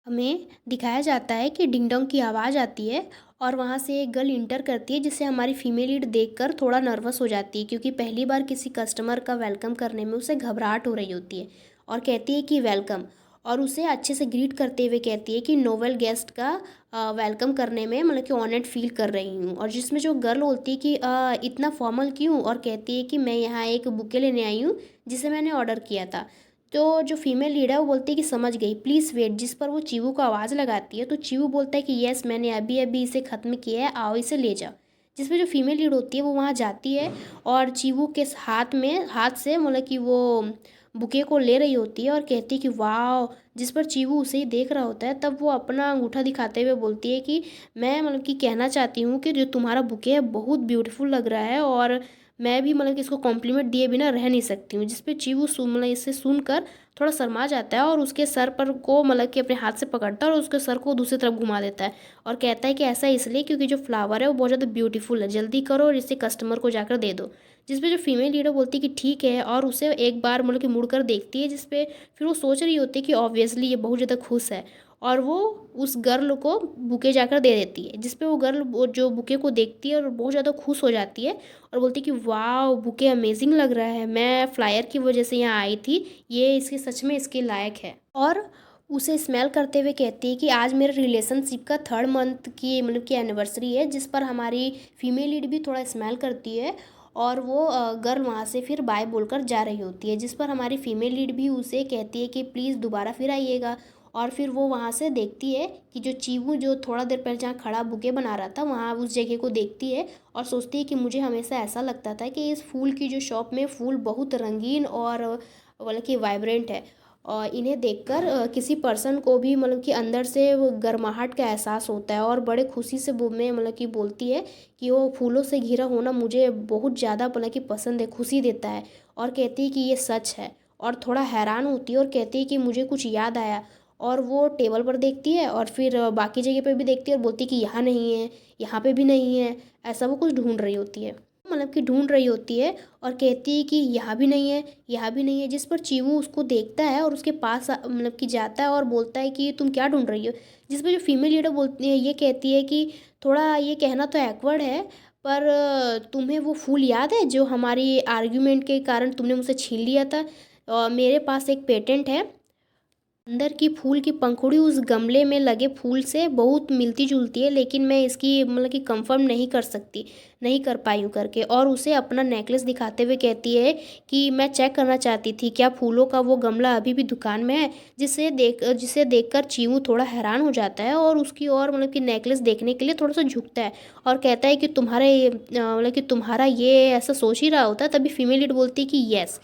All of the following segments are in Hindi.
हमें दिखाया जाता है कि डिंग डोंग की आवाज़ आती है और वहाँ से एक गर्ल इंटर करती है, जिससे हमारी फीमेल लीड देखकर थोड़ा नर्वस हो जाती है, क्योंकि पहली बार किसी कस्टमर का वेलकम करने में उसे घबराहट हो रही होती है। और कहती है कि वेलकम, और उसे अच्छे से ग्रीट करते हुए कहती है कि नोवेल गेस्ट का वेलकम करने में मतलब कि ऑनर्ड फील कर रही हूँ। और जिसमें जो गर्ल होती है कि इतना फॉर्मल क्यों, और कहती है कि मैं यहाँ एक बुके लेने आई हूँ जिसे मैंने ऑर्डर किया था। तो जो फीमेल लीड है वो बोलती है कि समझ गई, प्लीज़ वेट। जिस पर वो चीवू को आवाज़ लगाती है, तो चीवू बोलता है कि यस, मैंने अभी अभी इसे ख़त्म किया है, आओ इसे ले जाओ। जिसमें जो फीमेल लीड होती है वो वहाँ जाती है और चीवू के हाथ से मतलब कि वो बुके को ले रही होती है और कहती है कि वाह। जिस पर चीवू उसे ही देख रहा होता है, तब वो अपना अंगूठा दिखाते हुए बोलती है कि मैं मतलब कि कहना चाहती हूँ कि जो तुम्हारा बुके है बहुत ब्यूटीफुल लग रहा है, और मैं भी मतलब कि इसको कॉम्प्लीमेंट दिए बिना रह नहीं सकती हूँ। जिस पे चीवू मतलब इसे सुनकर थोड़ा शर्मा जाता है और उसके सर पर को मतलब कि अपने हाथ से पकड़ता है और उसके सर को दूसरी तरफ घुमा देता है और कहता है कि ऐसा इसलिए क्योंकि जो फ्लावर है वो बहुत ज़्यादा ब्यूटीफुल है, जल्दी करो और इसे कस्टमर को जाकर दे दो। जिस पे जो फीमेल लीडर बोलती है कि ठीक है, और उसे एक बार मतलब कि मुड़कर देखती है, जिस पे फिर वो सोच रही होती है कि ऑब्वियसली ये बहुत ज़्यादा खुश है, और वो उस गर्ल को बुके जाकर दे देती है। जिस पे वो गर्ल जो बुके को देखती है और बहुत ज़्यादा खुश हो जाती है और बोलती है कि वाह, बुके अमेजिंग लग रहा है, मैं फ्लायर की वजह से यहाँ आई थी, ये इसके सच में इसके लायक है। और उसे स्मेल करते हुए कहती है कि आज मेरे रिलेशनशिप का 3rd मंथ की मतलब की एनिवर्सरी है। जिस पर हमारी फीमेल लीड भी थोड़ा स्मेल करती है और वो गर्ल वहाँ से फिर बाय बोलकर जा रही होती है। जिस पर हमारी फीमेल लीड भी उसे कहती है कि प्लीज़ दोबारा फिर आइएगा। और फिर वो वहाँ से देखती है कि जो चीवू जो थोड़ा देर पहले जहाँ खड़ा बुके बना रहा था, वहाँ उस जगह को देखती है और सोचती है कि मुझे हमेशा ऐसा लगता था कि इस फूल की जो शॉप में फूल बहुत रंगीन और मतलब कि वाइब्रेंट है, और इन्हें देखकर किसी पर्सन को भी मतलब कि अंदर से वो गर्माहट का एहसास होता है और बड़े खुशी से वो में मतलब कि बोलती है कि वो फूलों से घिरा होना मुझे बहुत ज़्यादा मतलब कि पसंद है, खुशी देता है। और कहती है कि ये सच है, और थोड़ा हैरान होती है और कहती है कि मुझे कुछ याद आया। और वो टेबल पर देखती है और फिर बाकी जगह पे भी देखती है और बोलती है कि यहाँ नहीं है, यहाँ पे भी नहीं है। ऐसा वो कुछ ढूंढ रही होती है, मतलब कि ढूंढ रही होती है और कहती है कि यहाँ भी नहीं है, यहाँ भी नहीं है। जिस पर चीवू उसको देखता है और उसके पास मतलब कि जाता है और बोलता है कि तुम क्या ढूंढ रही हो। जिस पर जो फीमेल लीडर बोलती है, ये कहती है कि थोड़ा ये कहना तो एक्वर्ड है, पर तुम्हें वो फूल याद है जो हमारी आर्ग्यूमेंट के कारण तुमने मुझसे छीन लिया था। मेरे पास एक पेटेंट है, अंदर की फूल की पंखुड़ी उस गमले में लगे फूल से बहुत मिलती जुलती है, लेकिन मैं इसकी मतलब कि कंफर्म नहीं कर सकती, नहीं कर पाई हूँ करके। और उसे अपना नेकलेस दिखाते हुए कहती है कि मैं चेक करना चाहती थी क्या फूलों का वो गमला अभी भी दुकान में है। जिसे देखकर चीमू थोड़ा हैरान हो जाता है और उसकी और मतलब कि नेकलेस देखने के लिए थोड़ा सा झुकता है और कहता है कि मतलब कि तुम्हारा ये ऐसा सोच ही रहा होता है। तभी फीमेल लीड बोलती है कि यस।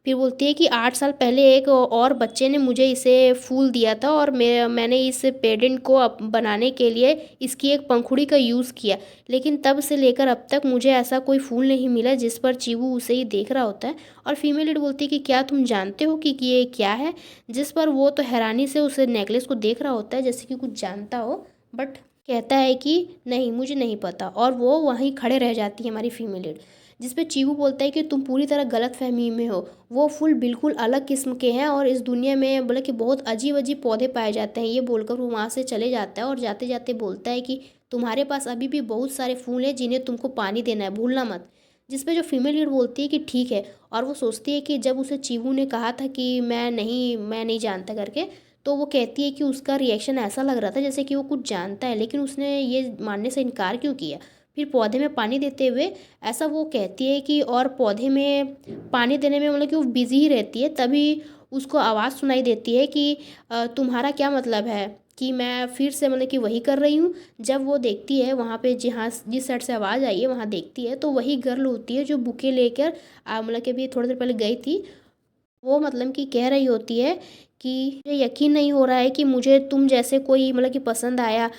फिर बोलती है कि 8 साल पहले एक और बच्चे ने मुझे इसे फूल दिया था और मैंने इस पेडेंट को बनाने के लिए इसकी एक पंखुड़ी का यूज़ किया, लेकिन तब से लेकर अब तक मुझे ऐसा कोई फूल नहीं मिला। जिस पर चीवू उसे ही देख रहा होता है और फीमेल लीड बोलती है कि क्या तुम जानते हो कि ये क्या है। जिस पर वो तो हैरानी से उस नेकलेस को देख रहा होता है जैसे कि कुछ जानता हो, बट कहता है कि नहीं, मुझे नहीं पता, और वो वहीं खड़े रह जाती है हमारी फीमेल लीड। जिस पे चीवू बोलता है कि तुम पूरी तरह गलत फहमी में हो, वो फूल बिल्कुल अलग किस्म के हैं और इस दुनिया में बोले कि बहुत अजीब अजीब पौधे पाए जाते हैं। ये बोलकर वो वहाँ से चले जाता है और जाते जाते बोलता है कि तुम्हारे पास अभी भी बहुत सारे फूल हैं जिन्हें तुमको पानी देना है, भूलना मत। जिस पे जो फीमेल लीड बोलती है कि ठीक है, और वो सोचती है कि जब उसे चीवू ने कहा था कि मैं नहीं जानता करके, तो वो कहती है कि उसका रिएक्शन ऐसा लग रहा था जैसे कि वो कुछ जानता है, लेकिन उसने ये मानने से इनकार क्यों किया। फिर पौधे में पानी देते हुए ऐसा वो कहती है कि और पौधे में पानी देने में मतलब कि वो बिज़ी ही रहती है। तभी उसको आवाज़ सुनाई देती है कि तुम्हारा क्या मतलब है कि मैं फिर से मतलब कि वही कर रही हूँ। जब वो देखती है वहाँ पे जहाँ जिस साइड से आवाज़ आई है वहाँ देखती है, तो वही गर्ल होती है जो बुके लेकर मतलब कि अभी थोड़ी देर पहले गई थी। वो मतलब कि कह रही होती है कि मुझे यकीन नहीं हो रहा है कि मुझे तुम जैसे कोई मतलब कि पसंद आया,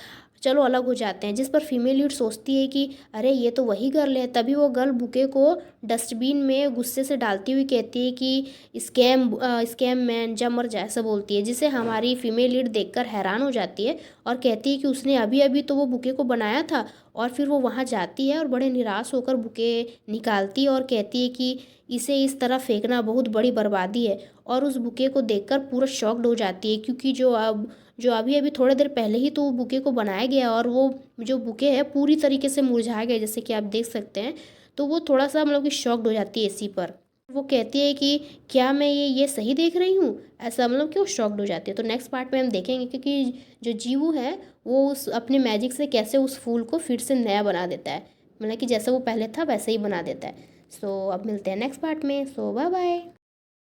चलो अलग हो जाते हैं। जिस पर फीमेल लीड सोचती है कि अरे ये तो वही गर्ल है। तभी वो गर्ल बुके को डस्टबिन में गुस्से से डालती हुई कहती है कि स्कैम मैन जब मर जाए, ऐसा बोलती है। जिसे हमारी फीमेल लीड देखकर हैरान हो जाती है और कहती है कि उसने अभी अभी तो वो बुके को बनाया था। और फिर वो वहाँ जाती है और बड़े निराश होकर बुके निकालती है और कहती है कि इसे इस तरह फेंकना बहुत बड़ी बर्बादी है। और उस बुके को देखकर पूरा शॉक्ड हो जाती है, क्योंकि जो अब जो अभी अभी थोड़ी देर पहले ही तो वो बुके को बनाया गया और वो जो बुके है पूरी तरीके से मुरझा गया, जैसे कि आप देख सकते हैं। तो वो थोड़ा सा मतलब कि शॉक्ड हो जाती है इसी पर। वो कहती है कि क्या मैं ये सही देख रही हूँ, ऐसा मतलब कि वो शॉक्ड हो जाती है। तो नेक्स्ट पार्ट में हम देखेंगे कि जो जीवू है वो उस अपने मैजिक से कैसे उस फूल को फिर से नया बना देता है, मतलब कि जैसा वो पहले था वैसे ही बना देता है। सो अब मिलते हैं नेक्स्ट पार्ट में। सो बाय बाय।